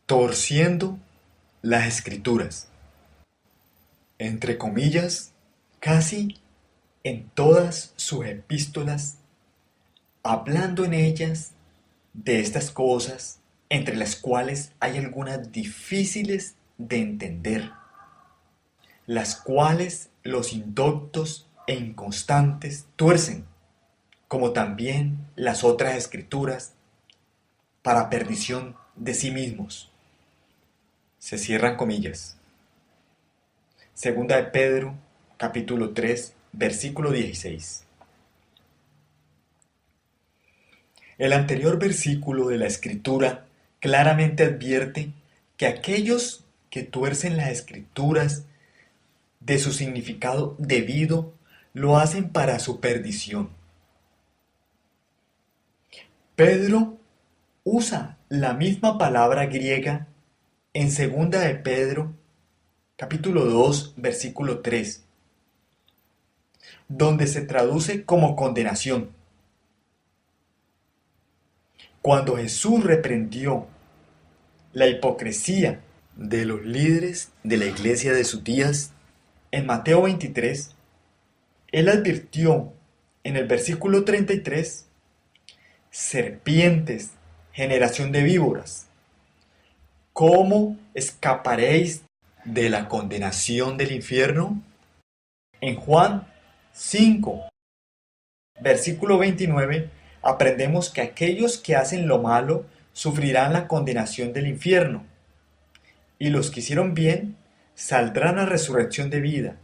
torciendo las escrituras. Entre comillas, casi en todas sus epístolas, hablando en ellas de estas cosas, entre las cuales hay algunas difíciles de entender, las cuales los indoctos e inconstantes tuercen, como también las otras escrituras, para perdición de sí mismos. Se cierran comillas. Segunda de Pedro, capítulo 3, versículo 16. El anterior versículo de la Escritura claramente advierte que aquellos que tuercen las Escrituras de su significado debido lo hacen para su perdición. Pedro usa la misma palabra griega en Segunda de Pedro, capítulo 2, versículo 3, donde se traduce como condenación. Cuando Jesús reprendió la hipocresía de los líderes de la iglesia de sus días, en Mateo 23, él advirtió en el versículo 33, serpientes, generación de víboras, ¿cómo escaparéis de la condenación del infierno? En Juan 5, versículo 29, aprendemos que aquellos que hacen lo malo sufrirán la condenación del infierno, y los que hicieron bien saldrán a resurrección de vida,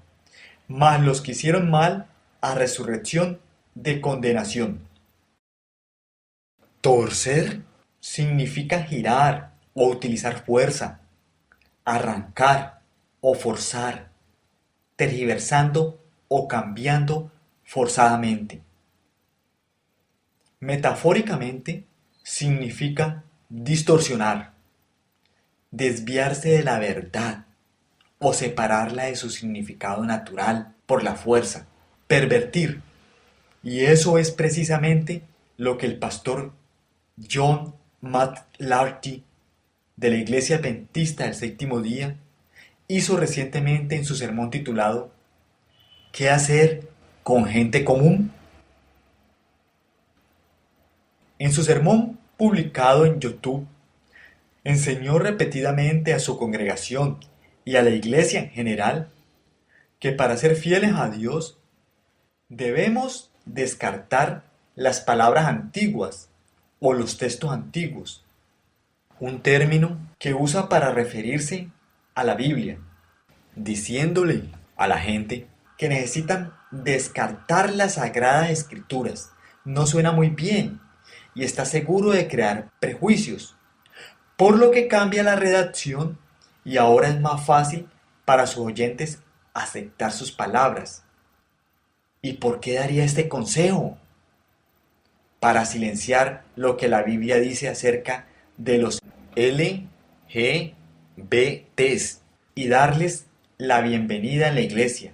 mas los que hicieron mal a resurrección de condenación. Torcer significa girar o utilizar fuerza, arrancar o forzar, tergiversando o cambiando forzadamente. Metafóricamente significa distorsionar, desviarse de la verdad o separarla de su significado natural por la fuerza, pervertir. Y eso es precisamente lo que el pastor John McLarty de la Iglesia Adventista del Séptimo Día hizo recientemente en su sermón titulado ¿Qué hacer con gente común? En su sermón publicado en YouTube, enseñó repetidamente a su congregación y a la iglesia en general que para ser fieles a Dios debemos descartar las palabras antiguas o los textos antiguos, un término que usa para referirse a la Biblia, diciéndole a la gente que necesitan descartar las sagradas escrituras. No suena muy bien y está seguro de crear prejuicios, por lo que cambia la redacción y ahora es más fácil para sus oyentes aceptar sus palabras. ¿Y por qué daría este consejo? Para silenciar lo que la Biblia dice acerca de los LGBTs y darles la bienvenida en la iglesia.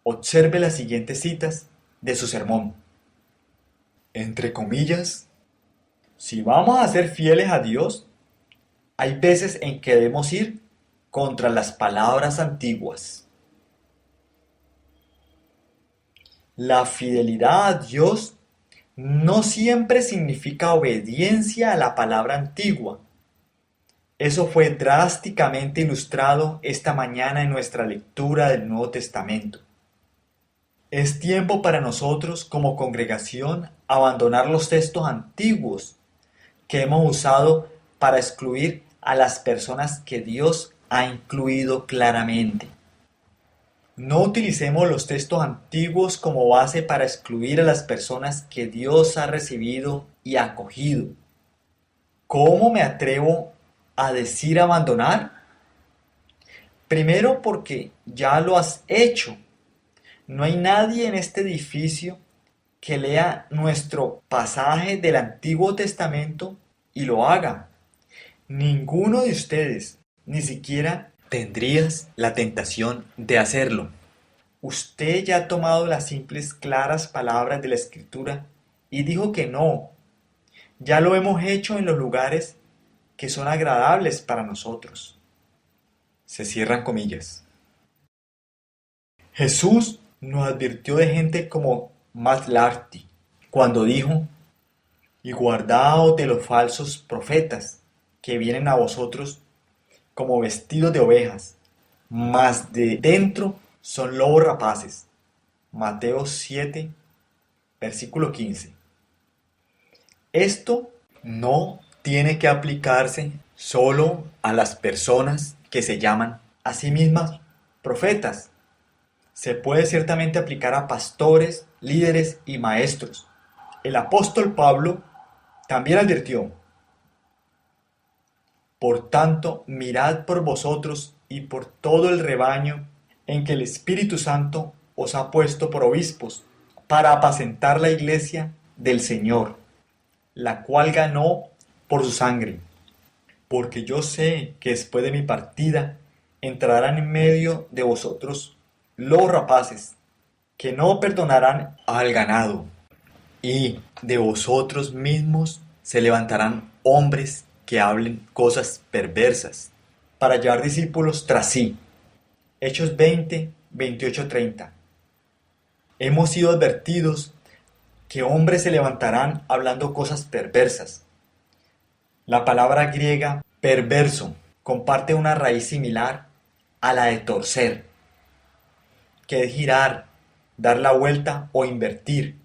Observe las siguientes citas de su sermón. Entre comillas, si vamos a ser fieles a Dios, hay veces en que debemos ir contra las palabras antiguas. La fidelidad a Dios no siempre significa obediencia a la palabra antigua. Eso fue drásticamente ilustrado esta mañana en nuestra lectura del Nuevo Testamento. Es tiempo para nosotros como congregación abandonar los textos antiguos que hemos usado para excluir a las personas que Dios ha incluido claramente. No utilicemos los textos antiguos como base para excluir a las personas que Dios ha recibido y acogido. ¿Cómo me atrevo a decir abandonar? Primero porque ya lo has hecho. No hay nadie en este edificio que lea nuestro pasaje del Antiguo Testamento y lo haga. Ninguno de ustedes ni siquiera tendrías la tentación de hacerlo. Usted ya ha tomado las simples, claras palabras de la Escritura y dijo que no. Ya lo hemos hecho en los lugares que son agradables para nosotros. Se cierran comillas. Jesús nos advirtió de gente como Matlarti cuando dijo: y guardaos de los falsos profetas que vienen a vosotros como vestidos de ovejas, mas de dentro son lobos rapaces. Mateo 7, versículo 15. Esto no tiene que aplicarse solo a las personas que se llaman a sí mismas profetas. Se puede ciertamente aplicar a pastores, líderes y maestros. El apóstol Pablo también advirtió: por tanto, mirad por vosotros y por todo el rebaño en que el Espíritu Santo os ha puesto por obispos, para apacentar la iglesia del Señor, la cual ganó por su sangre. Porque yo sé que después de mi partida entrarán en medio de vosotros lobos rapaces, que no perdonarán al ganado, y de vosotros mismos se levantarán hombres que hablen cosas perversas, para llevar discípulos tras sí. Hechos 20, 28, 30. Hemos sido advertidos que hombres se levantarán hablando cosas perversas. La palabra griega perverso comparte una raíz similar a la de torcer, que es girar, dar la vuelta o invertir.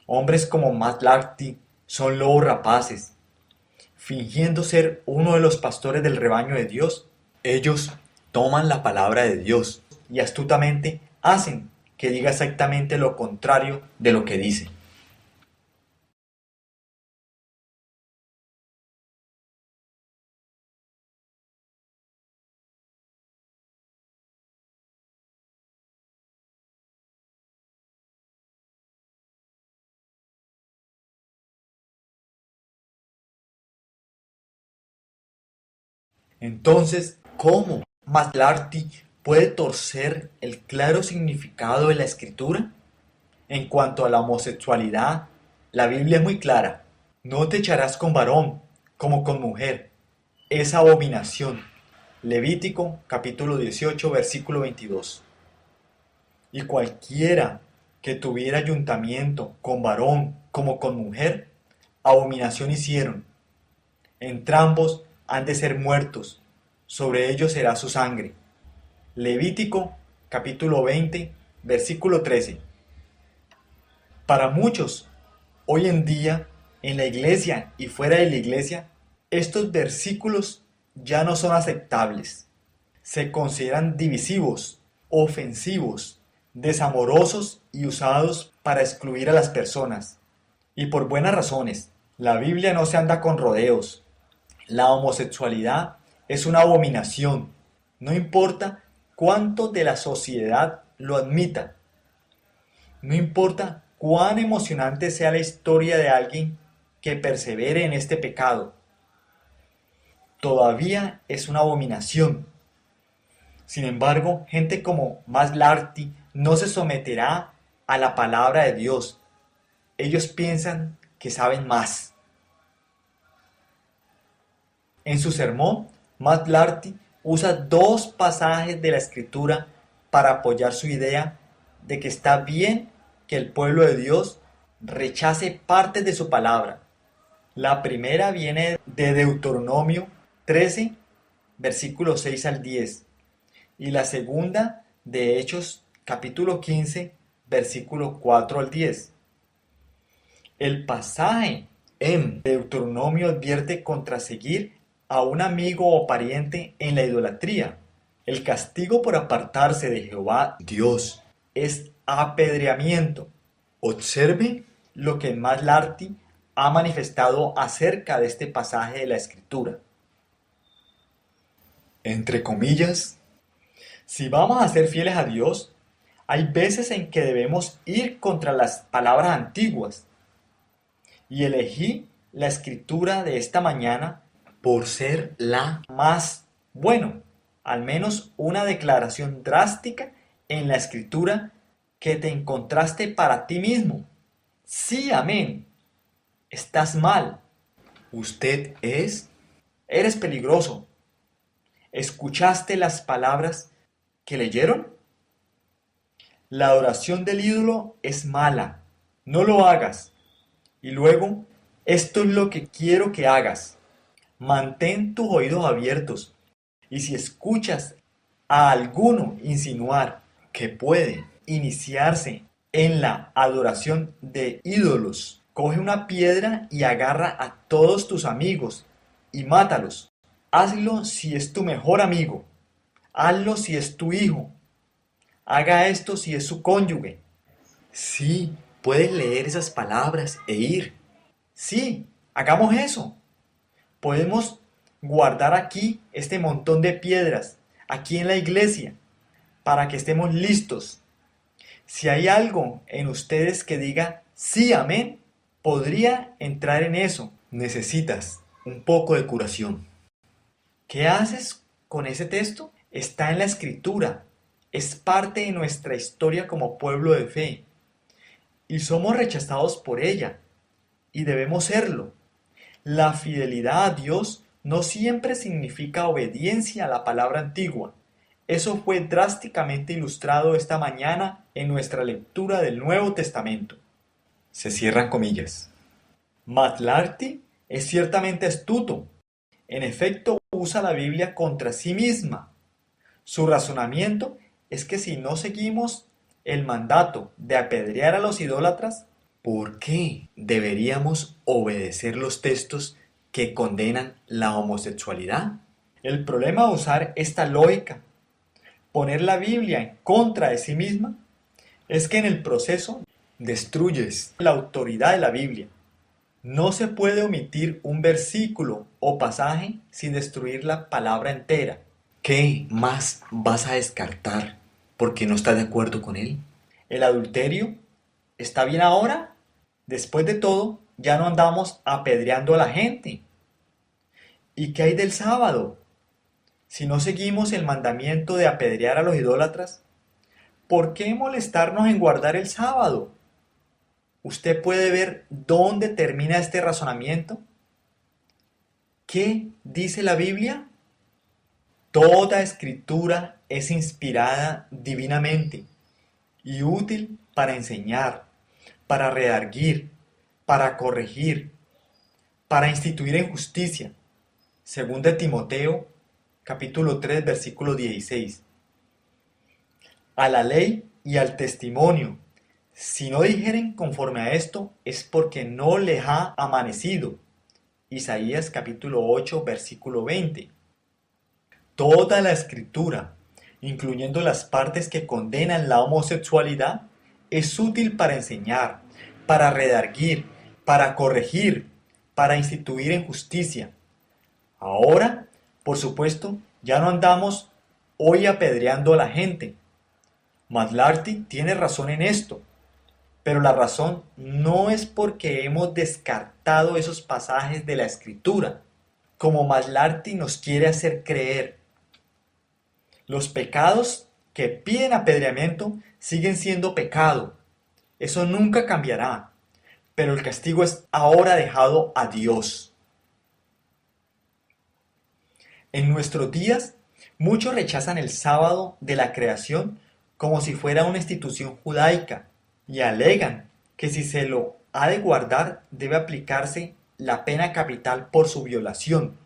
Hombres como Matlarti son lobos rapaces. Fingiendo ser uno de los pastores del rebaño de Dios, ellos toman la palabra de Dios y astutamente hacen que diga exactamente lo contrario de lo que dice. Entonces, ¿cómo Matlarti puede torcer el claro significado de la escritura? En cuanto a la homosexualidad, la Biblia es muy clara: no te echarás con varón como con mujer, es abominación. Levítico capítulo 18 versículo 22. Y cualquiera que tuviera ayuntamiento con varón como con mujer, abominación hicieron. Entrambos han de ser muertos, sobre ellos será su sangre. Levítico capítulo 20 versículo 13. Para muchos, hoy en día, en la iglesia y fuera de la iglesia, estos versículos ya no son aceptables. Se consideran divisivos, ofensivos, desamorosos y usados para excluir a las personas. Y por buenas razones. La Biblia no se anda con rodeos. La homosexualidad es una abominación. No importa cuánto de la sociedad lo admita. No importa cuán emocionante sea la historia de alguien que persevere en este pecado. Todavía es una abominación. Sin embargo, gente como Matlarti no se someterá a la palabra de Dios. Ellos piensan que saben más. En su sermón, Matlarti usa dos pasajes de la Escritura para apoyar su idea de que está bien que el pueblo de Dios rechace partes de su palabra. La primera viene de Deuteronomio 13, versículos 6 al 10, y la segunda de Hechos capítulo 15, versículo 4 al 10. El pasaje en Deuteronomio advierte contra seguir a un amigo o pariente en la idolatría. El castigo por apartarse de Jehová Dios es apedreamiento. Observe lo que Matlarti ha manifestado acerca de este pasaje de la Escritura. Entre comillas, si vamos a ser fieles a Dios, hay veces en que debemos ir contra las palabras antiguas. Y elegí la escritura de esta mañana por ser la más, bueno, al menos una declaración drástica en la escritura que te encontraste para ti mismo. Sí, amén. Estás mal. Usted es Eres peligroso. ¿Escuchaste las palabras que leyeron? La adoración del ídolo es mala. No lo hagas. Y luego, esto es lo que quiero que hagas. Mantén tus oídos abiertos. Y si escuchas a alguno insinuar que puede iniciarse en la adoración de ídolos, coge una piedra y agarra a todos tus amigos y mátalos. Hazlo si es tu mejor amigo. Hazlo si es tu hijo. Haga esto si es su cónyuge. Sí, puedes leer esas palabras e ir. Sí, hagamos eso. Podemos guardar aquí este montón de piedras, aquí en la iglesia, para que estemos listos. Si hay algo en ustedes que diga sí, amén, podría entrar en eso. Necesitas un poco de curación. ¿Qué haces con ese texto? Está en la escritura. Es parte de nuestra historia como pueblo de fe. Y somos rechazados por ella. Y debemos serlo. La fidelidad a Dios no siempre significa obediencia a la palabra antigua. Eso fue drásticamente ilustrado esta mañana en nuestra lectura del Nuevo Testamento. Se cierran comillas. McLarty es ciertamente astuto. En efecto, usa la Biblia contra sí misma. Su razonamiento es que si no seguimos el mandato de apedrear a los idólatras, ¿por qué deberíamos obedecer los textos que condenan la homosexualidad? El problema de usar esta lógica, poner la Biblia en contra de sí misma, es que en el proceso destruyes la autoridad de la Biblia. No se puede omitir un versículo o pasaje sin destruir la palabra entera. ¿Qué más vas a descartar porque no estás de acuerdo con él? ¿El adulterio está bien ahora? Después de todo, ya no andamos apedreando a la gente. ¿Y qué hay del sábado? Si no seguimos el mandamiento de apedrear a los idólatras, ¿por qué molestarnos en guardar el sábado? ¿Usted puede ver dónde termina este razonamiento? ¿Qué dice la Biblia? Toda escritura es inspirada divinamente y útil para enseñar, para redarguir, para corregir, para instituir en justicia. Según de Timoteo, capítulo 3, versículo 16. A la ley y al testimonio. Si no dijeren conforme a esto, es porque no les ha amanecido. Isaías capítulo 8, versículo 20. Toda la escritura, incluyendo las partes que condenan la homosexualidad, es útil para enseñar, para redarguir, para corregir, para instituir en justicia. Ahora, por supuesto, ya no andamos hoy apedreando a la gente. McLarty tiene razón en esto, pero la razón no es porque hemos descartado esos pasajes de la escritura, como McLarty nos quiere hacer creer. Los pecados que piden apedreamiento siguen siendo pecado. Eso nunca cambiará, pero el castigo es ahora dejado a Dios. En nuestros días, muchos rechazan el sábado de la creación como si fuera una institución judaica y alegan que si se lo ha de guardar debe aplicarse la pena capital por su violación.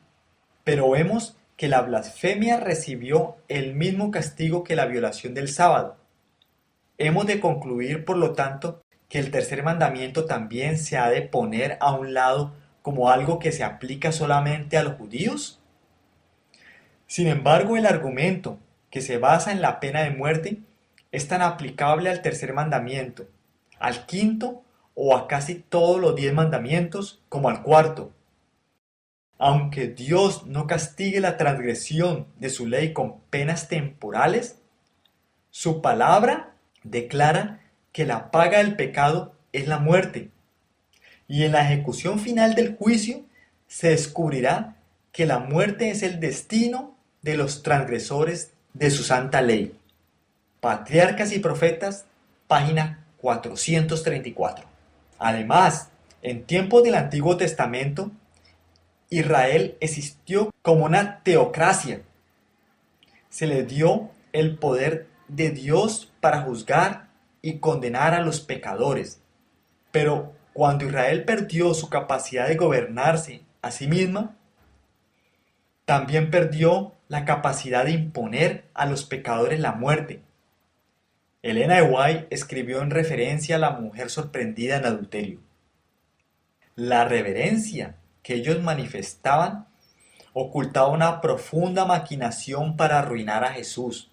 Pero vemos que la blasfemia recibió el mismo castigo que la violación del sábado. Hemos de concluir, por lo tanto, que el tercer mandamiento también se ha de poner a un lado como algo que se aplica solamente a los judíos. Sin embargo, el argumento que se basa en la pena de muerte es tan aplicable al tercer mandamiento, al quinto o a casi todos los 10 mandamientos como al cuarto. Aunque Dios no castigue la transgresión de su ley con penas temporales, su palabra declara que la paga del pecado es la muerte. Y en la ejecución final del juicio se descubrirá que la muerte es el destino de los transgresores de su santa ley. Patriarcas y Profetas, página 434. Además, en tiempos del Antiguo Testamento, Israel existió como una teocracia. Se le dio el poder de Dios para juzgar y condenar a los pecadores. Pero cuando Israel perdió su capacidad de gobernarse a sí misma, también perdió la capacidad de imponer a los pecadores la muerte. Elena de White escribió en referencia a la mujer sorprendida en adulterio. La reverencia que ellos manifestaban ocultaba una profunda maquinación para arruinar a Jesús.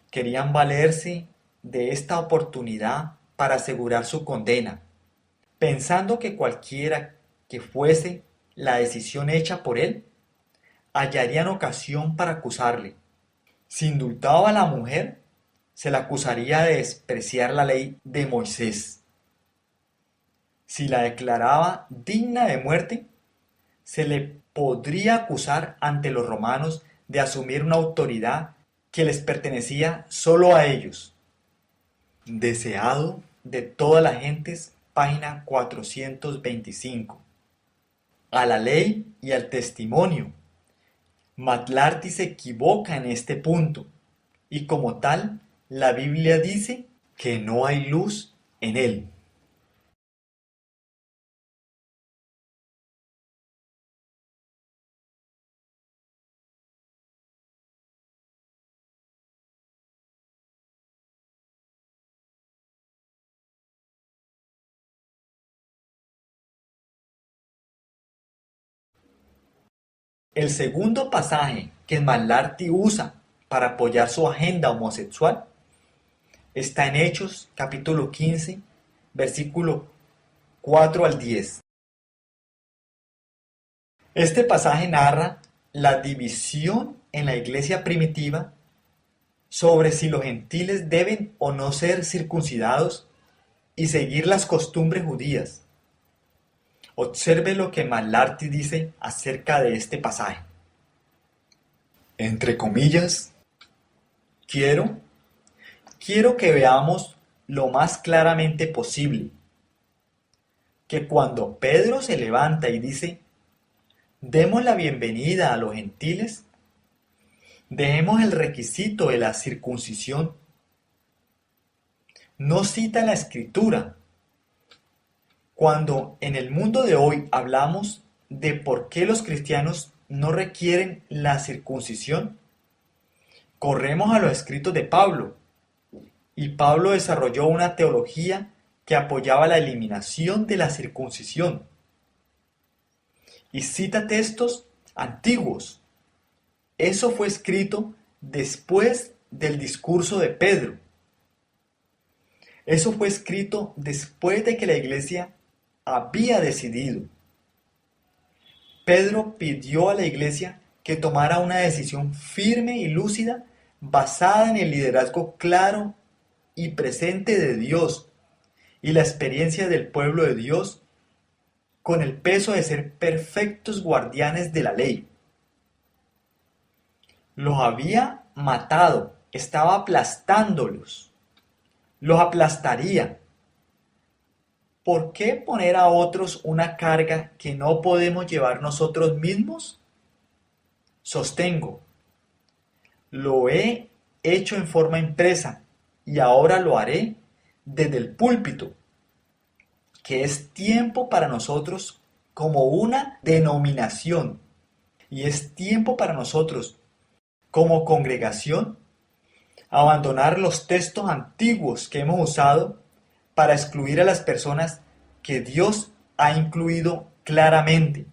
Querían valerse de esta oportunidad para asegurar su condena, pensando que cualquiera que fuese la decisión hecha por él, hallarían ocasión para acusarle. Si indultaba a la mujer, se la acusaría de despreciar la ley de Moisés. Si la declaraba digna de muerte, se le podría acusar ante los romanos de asumir una autoridad que les pertenecía solo a ellos. Deseado de todas las gentes, página 425. A la ley y al testimonio. McLarty se equivoca en este punto, y como tal, la Biblia dice que no hay luz en él. El segundo pasaje que McLarty usa para apoyar su agenda homosexual está en Hechos capítulo 15, versículo 4 al 10. Este pasaje narra la división en la iglesia primitiva sobre si los gentiles deben o no ser circuncidados y seguir las costumbres judías. Observe lo que McLarty dice acerca de este pasaje. Entre comillas, quiero que veamos lo más claramente posible que cuando Pedro se levanta y dice, demos la bienvenida a los gentiles, dejemos el requisito de la circuncisión. No cita la escritura. Cuando en el mundo de hoy hablamos de por qué los cristianos no requieren la circuncisión, corremos a los escritos de Pablo, y Pablo desarrolló una teología que apoyaba la eliminación de la circuncisión. Y cita textos antiguos. Eso fue escrito después del discurso de Pedro. Eso fue escrito después de que la iglesia había decidido. Pedro pidió a la iglesia que tomara una decisión firme y lúcida basada en el liderazgo claro y presente de Dios y la experiencia del pueblo de Dios con el peso de ser perfectos guardianes de la ley. Los había matado, estaba aplastándolos, los aplastaría. ¿Por qué poner a otros una carga que no podemos llevar nosotros mismos? Sostengo, lo he hecho en forma impresa y ahora lo haré desde el púlpito, que es tiempo para nosotros como una denominación y es tiempo para nosotros como congregación abandonar los textos antiguos que hemos usado para excluir a las personas que Dios ha incluido claramente.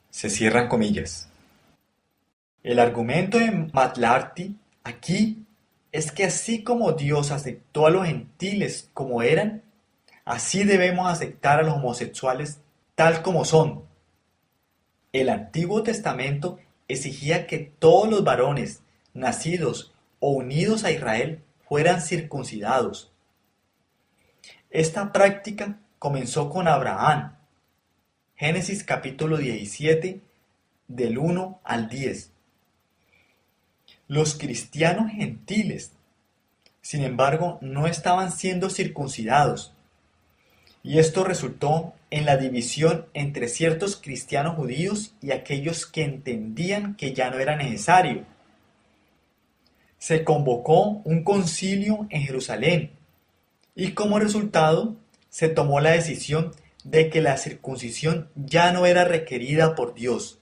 Se cierran comillas. El argumento de McLarty aquí es que así como Dios aceptó a los gentiles como eran, así debemos aceptar a los homosexuales tal como son. El Antiguo Testamento exigía que todos los varones nacidos o unidos a Israel fueran circuncidados. Esta práctica comenzó con Abraham. Génesis capítulo 17, del 1 al 10. Los cristianos gentiles, sin embargo, no estaban siendo circuncidados. y esto resultó en la división entre ciertos cristianos judíos y aquellos que entendían que ya no era necesario. Se convocó un concilio en Jerusalén y como resultado se tomó la decisión de que la circuncisión ya no era requerida por Dios.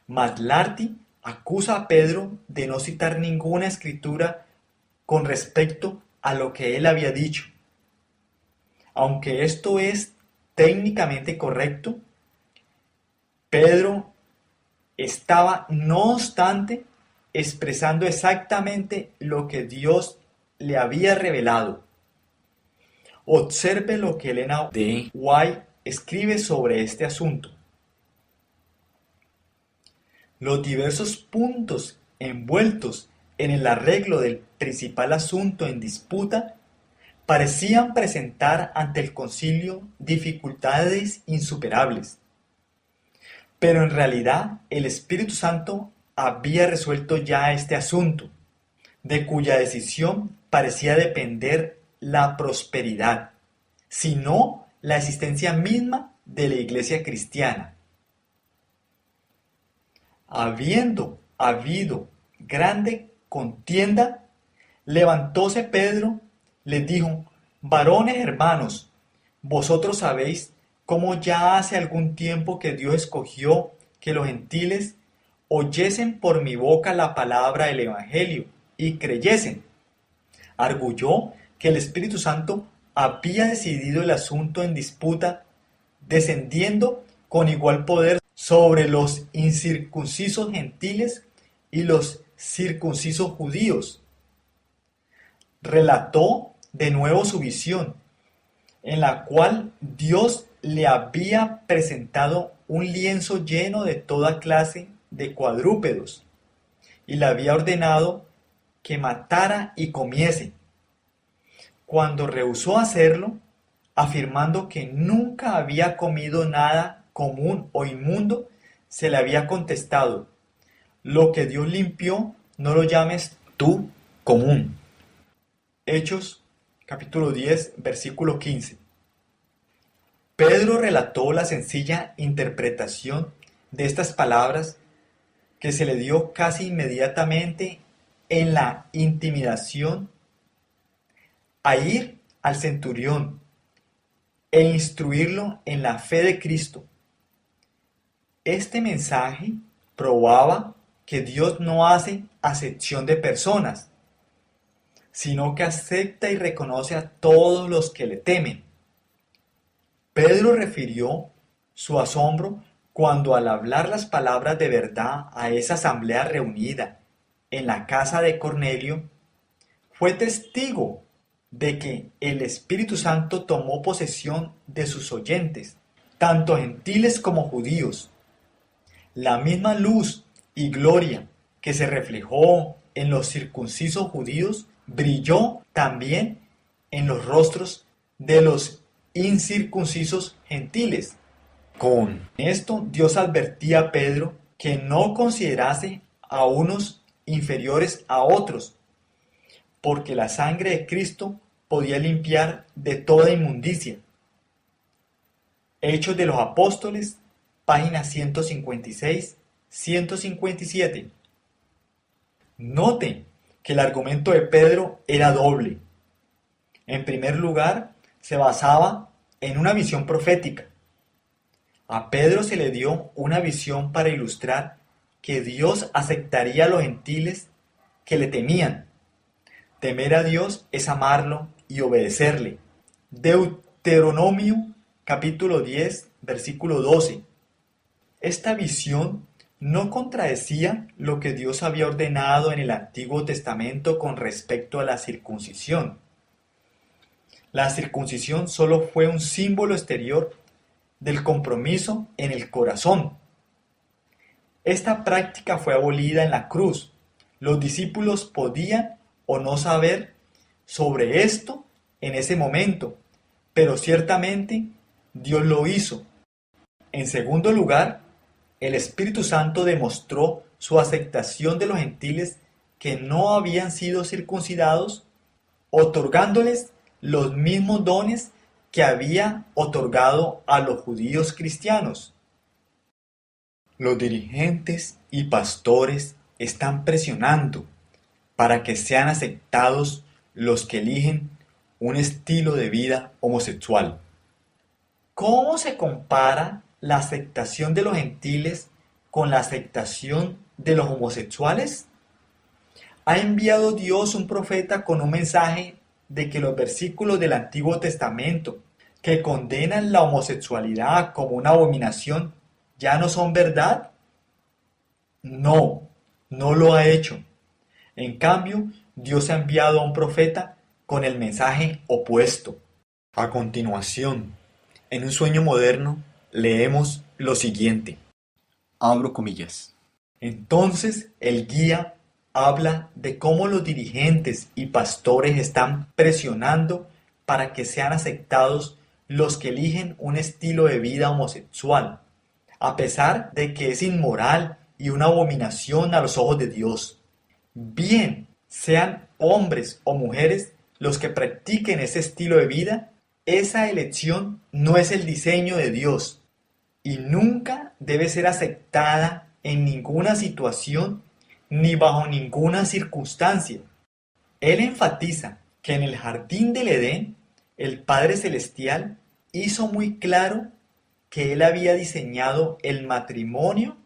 McLarty acusa a Pedro de no citar ninguna escritura con respecto a lo que él había dicho. Aunque esto es técnicamente correcto, Pedro estaba, no obstante, expresando exactamente lo que Dios le había revelado. Observe lo que Elena D. White escribe sobre este asunto. Los diversos puntos envueltos en el arreglo del principal asunto en disputa parecían presentar ante el concilio dificultades insuperables. Pero en realidad el Espíritu Santo había resuelto ya este asunto, de cuya decisión parecía depender la prosperidad, sino la existencia misma de la iglesia cristiana. Habiendo habido grande contienda, levantóse Pedro, les dijo: varones hermanos, vosotros sabéis cómo ya hace algún tiempo que Dios escogió que los gentiles oyesen por mi boca la palabra del Evangelio y creyesen. Arguyó que el Espíritu Santo había decidido el asunto en disputa, descendiendo con igual poder sobre los incircuncisos gentiles y los circuncisos judíos. Relató de nuevo su visión, en la cual Dios le había presentado un lienzo lleno de toda clase de cuadrúpedos y le había ordenado que matara y comiese. Cuando rehusó hacerlo, afirmando que nunca había comido nada común o inmundo, se le había contestado: lo que Dios limpió, no lo llames tú común. Hechos capítulo 10, versículo 15. Pedro relató la sencilla interpretación de estas palabras que se le dio casi inmediatamente en la intimidación a ir al centurión e instruirlo en la fe de Cristo. Este mensaje probaba que Dios no hace acepción de personas, sino que acepta y reconoce a todos los que le temen. Pedro refirió su asombro cuando al hablar las palabras de verdad a esa asamblea reunida en la casa de Cornelio, fue testigo de que el Espíritu Santo tomó posesión de sus oyentes, tanto gentiles como judíos. La misma luz y gloria que se reflejó en los circuncisos judíos brilló también en los rostros de los incircuncisos gentiles. Con esto Dios advertía a Pedro que no considerase a unos inferiores a otros, porque la sangre de Cristo podía limpiar de toda inmundicia. Hechos de los Apóstoles, páginas 156, 157. Note que el argumento de Pedro era doble. En primer lugar, se basaba en una visión profética. A Pedro se le dio una visión para ilustrar que Dios aceptaría a los gentiles que le temían. Temer a Dios es amarlo y obedecerle. Deuteronomio capítulo 10, versículo 12. Esta visión no contradecía lo que Dios había ordenado en el Antiguo Testamento con respecto a la circuncisión. La circuncisión solo fue un símbolo exterior del compromiso en el corazón. Esta práctica fue abolida en la cruz. Los discípulos podían o no saber sobre esto en ese momento, pero ciertamente Dios lo hizo. En segundo lugar, el Espíritu Santo demostró su aceptación de los gentiles que no habían sido circuncidados, otorgándoles los mismos dones que había otorgado a los judíos cristianos. Los dirigentes y pastores están presionando para que sean aceptados los que eligen un estilo de vida homosexual. ¿Cómo se compara la aceptación de los gentiles con la aceptación de los homosexuales? ¿Ha enviado Dios un profeta con un mensaje de que los versículos del Antiguo Testamento que condenan la homosexualidad como una abominación ya no son verdad? No, no lo ha hecho. En cambio, Dios ha enviado a un profeta con el mensaje opuesto. A continuación, en un sueño moderno, leemos lo siguiente. Abro comillas. Entonces el guía habla de cómo los dirigentes y pastores están presionando para que sean aceptados los que eligen un estilo de vida homosexual, a pesar de que es inmoral y una abominación a los ojos de Dios. Bien, sean hombres o mujeres los que practiquen ese estilo de vida, esa elección no es el diseño de Dios y nunca debe ser aceptada en ninguna situación ni bajo ninguna circunstancia. Él enfatiza que en el jardín del Edén, el Padre Celestial hizo muy claro que Él había diseñado el matrimonio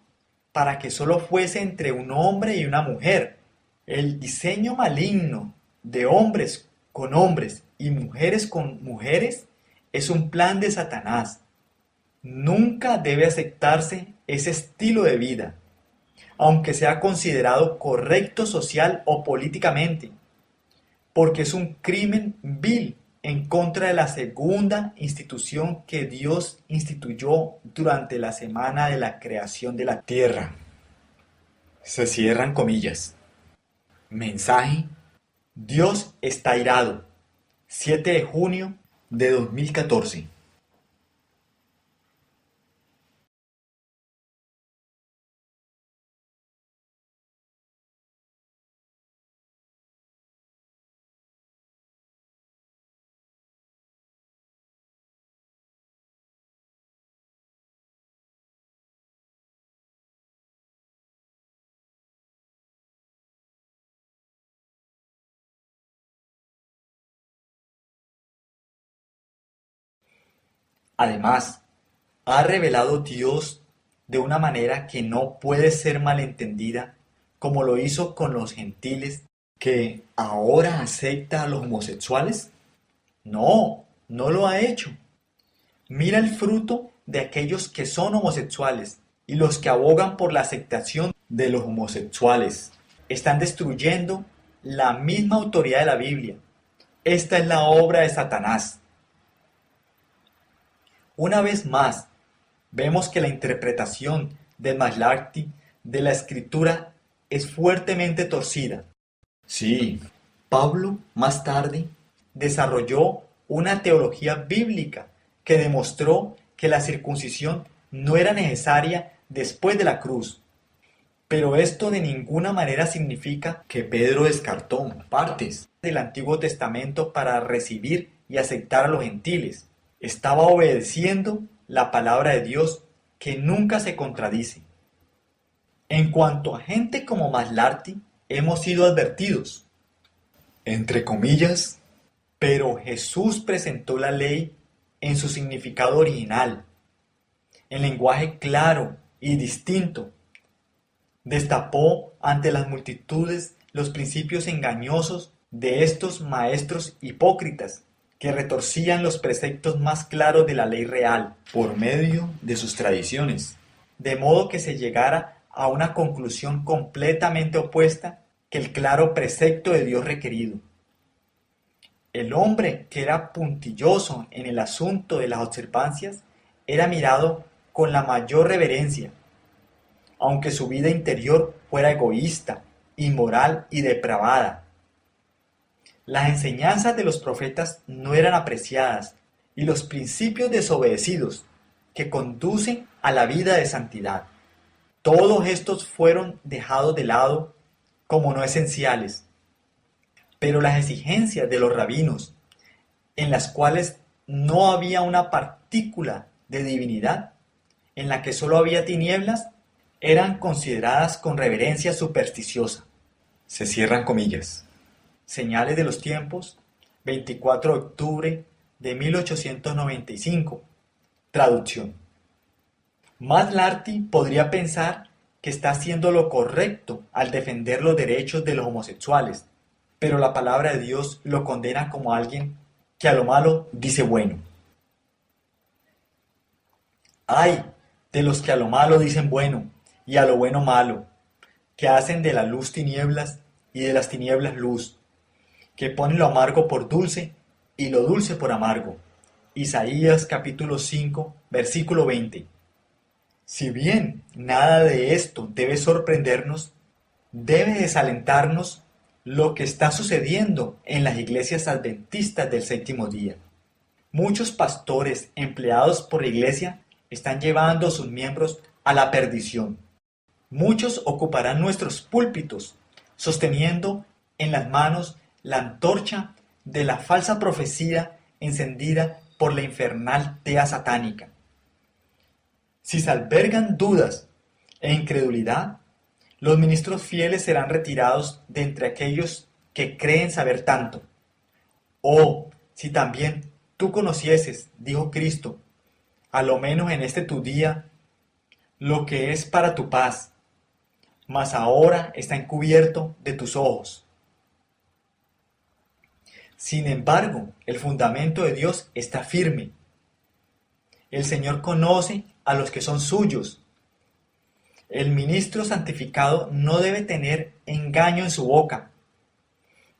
para que solo fuese entre un hombre y una mujer. El diseño maligno de hombres con hombres y mujeres con mujeres es un plan de Satanás. Nunca debe aceptarse ese estilo de vida, aunque sea considerado correcto social o políticamente, porque es un crimen vil en contra de la segunda institución que Dios instituyó durante la semana de la creación de la tierra. Se cierran comillas. Mensaje: Dios está irado. 7 de junio de 2014. Además, ha revelado Dios de una manera que no puede ser malentendida, como lo hizo con los gentiles, que ahora acepta a los homosexuales. No, no lo ha hecho. Mira el fruto de aquellos que son homosexuales y los que abogan por la aceptación de los homosexuales. Están destruyendo la misma autoridad de la Biblia. Esta es la obra de Satanás. Una vez más, vemos que la interpretación de McLarty de la Escritura es fuertemente torcida. Sí, Pablo más tarde desarrolló una teología bíblica que demostró que la circuncisión no era necesaria después de la cruz. Pero esto de ninguna manera significa que Pedro descartó partes del Antiguo Testamento para recibir y aceptar a los gentiles. Estaba obedeciendo la palabra de Dios que nunca se contradice. En cuanto a gente como McLarty, hemos sido advertidos, entre comillas, pero Jesús presentó la ley en su significado original, en lenguaje claro y distinto. Destapó ante las multitudes los principios engañosos de estos maestros hipócritas que retorcían los preceptos más claros de la ley real por medio de sus tradiciones, de modo que se llegara a una conclusión completamente opuesta que el claro precepto de Dios requerido. El hombre que era puntilloso en el asunto de las observancias era mirado con la mayor reverencia, aunque su vida interior fuera egoísta, inmoral y depravada. Las enseñanzas de los profetas no eran apreciadas y los principios desobedecidos que conducen a la vida de santidad. Todos estos fueron dejados de lado como no esenciales, pero las exigencias de los rabinos, en las cuales no había una partícula de divinidad, en la que solo había tinieblas, eran consideradas con reverencia supersticiosa. Se cierran comillas. Señales de los tiempos, 24 de octubre de 1895. Traducción. Matt Larty podría pensar que está haciendo lo correcto al defender los derechos de los homosexuales, pero la palabra de Dios lo condena como alguien que a lo malo dice bueno. ¡Ay! De los que a lo malo dicen bueno y a lo bueno malo, que hacen de la luz tinieblas y de las tinieblas luz, que ponen lo amargo por dulce y lo dulce por amargo. Isaías capítulo 5, versículo 20. Si bien nada de esto debe sorprendernos, debe desalentarnos lo que está sucediendo en las iglesias adventistas del séptimo día. Muchos pastores empleados por la iglesia están llevando a sus miembros a la perdición. Muchos ocuparán nuestros púlpitos, sosteniendo en las manos la antorcha de la falsa profecía encendida por la infernal tea satánica. Si se albergan dudas e incredulidad, los ministros fieles serán retirados de entre aquellos que creen saber tanto. Oh, si también tú conocieses, dijo Cristo, a lo menos en este tu día, lo que es para tu paz, mas ahora está encubierto de tus ojos. Sin embargo, el fundamento de Dios está firme. El Señor conoce a los que son suyos. El ministro santificado no debe tener engaño en su boca.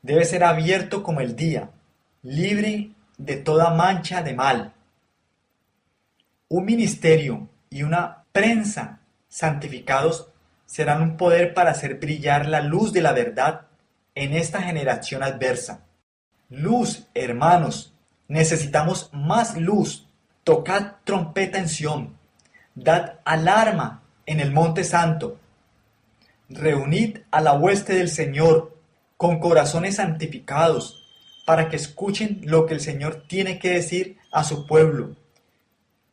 Debe ser abierto como el día, libre de toda mancha de mal. Un ministerio y una prensa santificados serán un poder para hacer brillar la luz de la verdad en esta generación adversa. Luz, hermanos, necesitamos más luz. Tocad trompeta en Sión, dad alarma en el monte santo. Reunid a la hueste del Señor con corazones santificados, para que escuchen lo que el Señor tiene que decir a su pueblo,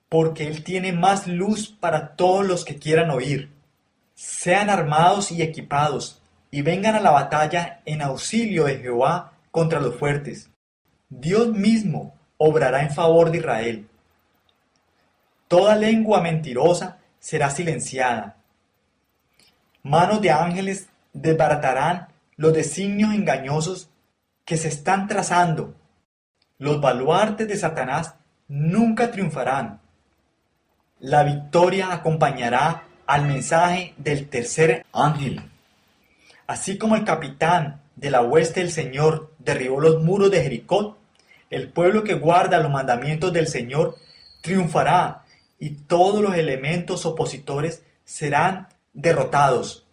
porque Él tiene más luz para todos los que quieran oír. Sean armados y equipados, y vengan a la batalla en auxilio de Jehová contra los fuertes. Dios mismo obrará en favor de Israel. Toda lengua mentirosa será silenciada. Manos de ángeles desbaratarán los designios engañosos que se están trazando. Los baluartes de Satanás nunca triunfarán. La victoria acompañará al mensaje del tercer ángel. Así como el capitán de la hueste del Señor derribó los muros de Jericó, el pueblo que guarda los mandamientos del Señor triunfará y todos los elementos opositores serán derrotados.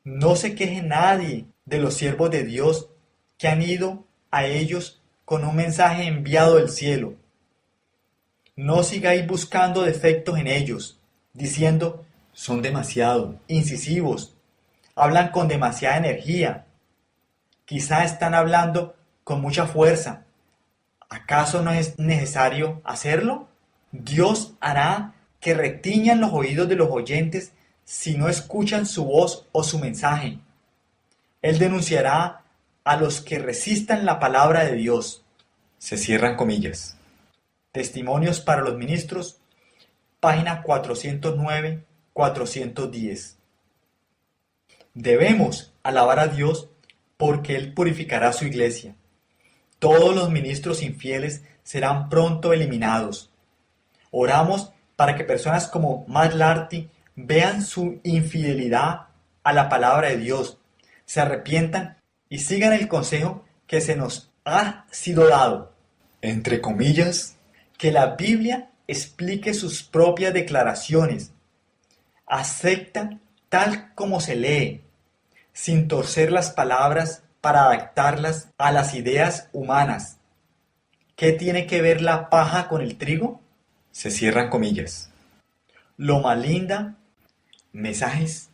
No se queje nadie de los siervos de Dios que han ido a ellos con un mensaje enviado del cielo. No sigáis buscando defectos en ellos, diciendo, son demasiado incisivos, hablan con demasiada energía, quizá están hablando con mucha fuerza. ¿Acaso no es necesario hacerlo? Dios hará que retiñan los oídos de los oyentes si no escuchan su voz o su mensaje. Él denunciará a los que resistan la palabra de Dios. Se cierran comillas. Testimonios para los ministros, página 409-410. Debemos alabar a Dios porque Él purificará su iglesia. Todos los ministros infieles serán pronto eliminados. Oramos para que personas como Matt Larty vean su infidelidad a la palabra de Dios, se arrepientan y sigan el consejo que se nos ha sido dado. Entre comillas, que la Biblia explique sus propias declaraciones. Acepta tal como se lee, sin torcer las palabras para adaptarlas a las ideas humanas. ¿Qué tiene que ver la paja con el trigo? Se cierran comillas. Loma Linda, mensajes,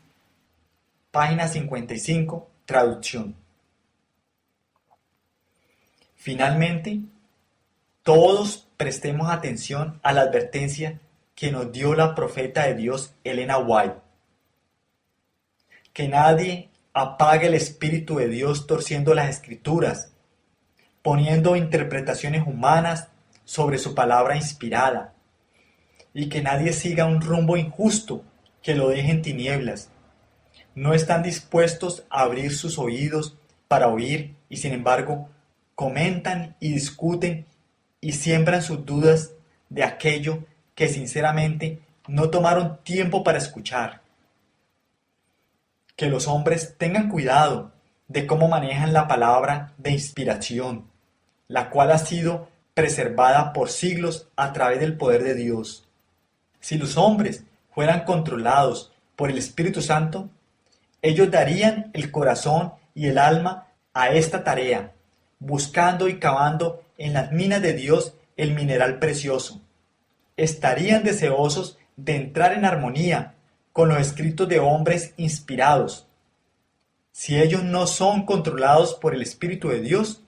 página 55, traducción. Finalmente, todos prestemos atención a la advertencia que nos dio la profeta de Dios Elena White. Que nadie apague el Espíritu de Dios torciendo las Escrituras, poniendo interpretaciones humanas sobre su palabra inspirada, y que nadie siga un rumbo injusto que lo deje en tinieblas. No están dispuestos a abrir sus oídos para oír y sin embargo comentan y discuten y siembran sus dudas de aquello que sinceramente no tomaron tiempo para escuchar. Que los hombres tengan cuidado de cómo manejan la palabra de inspiración, la cual ha sido preservada por siglos a través del poder de Dios. Si los hombres fueran controlados por el Espíritu Santo, ellos darían el corazón y el alma a esta tarea, buscando y cavando en las minas de Dios el mineral precioso. Estarían deseosos de entrar en armonía con los escritos de hombres inspirados. Si ellos no son controlados por el Espíritu de Dios,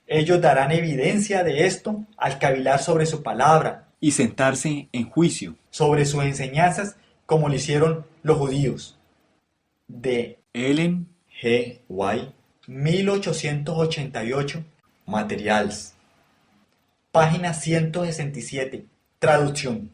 ellos darán evidencia de esto al cavilar sobre su palabra y sentarse en juicio. Sobre sus enseñanzas, como lo hicieron los judíos. De Ellen G. White, 1888, Materials. Página 167, traducción.